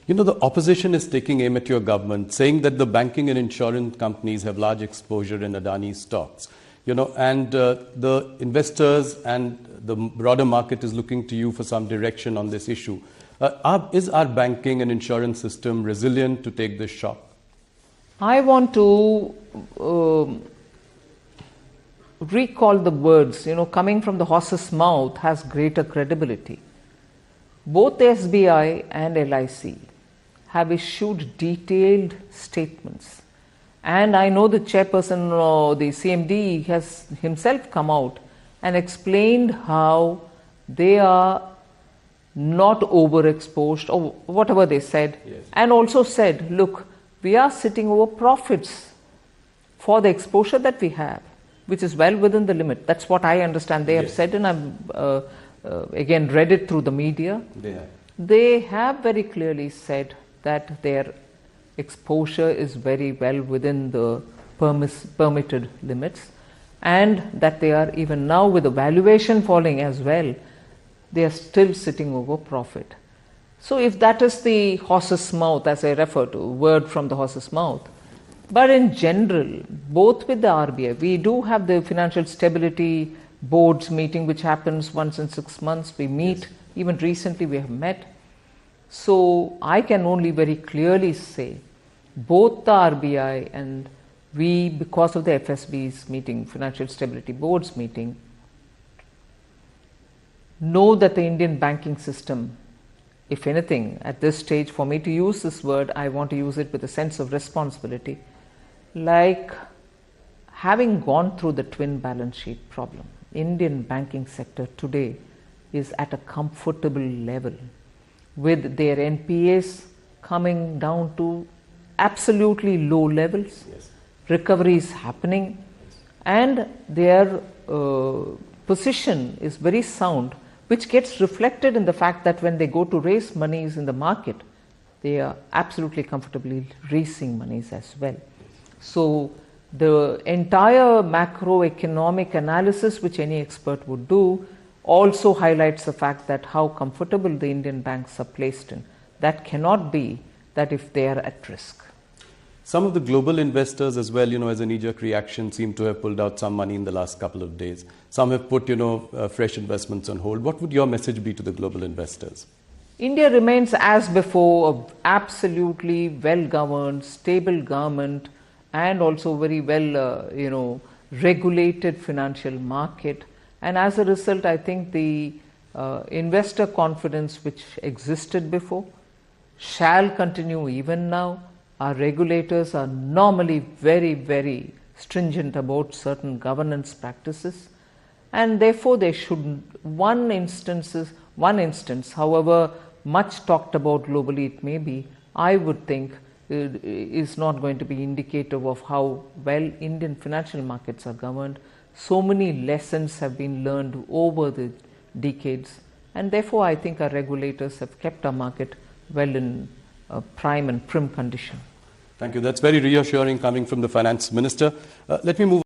You know, the opposition is taking aim at your government, saying that the banking and insurance companies have large exposure in Adani stocks. You know, and the investors and the broader market is looking to you for some direction on this issue. Is our banking and insurance system resilient to take this shock? I want to recall the words, coming from the horse's mouth has greater credibility. Both the SBI and LIC have issued detailed statements. And I know the chairperson or the CMD has himself come out and explained how they are not overexposed or whatever they said. Yes. And also said, look, we are sitting over profits for the exposure that we have, which is well within the limit. That's what I understand they have said, and I've again read it through the media. They have very clearly said that their exposure is very well within the permitted limits, and that they are, even now with the valuation falling as well, they are still sitting over profit. So if that is the horse's mouth, as I refer to, word from the horse's mouth, but in general, both with the RBI, we do have the Financial Stability Board's meeting, which happens once in 6 months. We meet, even recently we have met. So I can only very clearly say, both the RBI and we, because of the FSB's meeting, Financial Stability Board's meeting, know that the Indian banking system, if anything, at this stage, for me to use this word, I want to use it with a sense of responsibility, like having gone through the twin balance sheet problem. Indian banking sector today is at a comfortable level, with their NPAs coming down to absolutely low levels, recovery is happening, and their position is very sound, which gets reflected in the fact that when they go to raise monies in the market, they are absolutely comfortably raising monies as well. So the entire macroeconomic analysis which any expert would do also highlights the fact that how comfortable the Indian banks are placed in. That cannot be that if they are at risk. Some of the global investors as well, as a knee-jerk reaction, seem to have pulled out some money in the last couple of days. Some have put, fresh investments on hold. What would your message be to the global investors? India remains, as before, an absolutely well-governed, stable government, and also very well, regulated financial market. And as a result, I think the investor confidence which existed before shall continue even now. Our regulators are normally very, very stringent about certain governance practices, and therefore they should, one instance, however much talked about globally it may be, I would think is not going to be indicative of how well Indian financial markets are governed. So many lessons have been learned over the decades, and therefore I think our regulators have kept our market well in prime and prim condition. Thank you. That's very reassuring coming from the Finance Minister. Let me move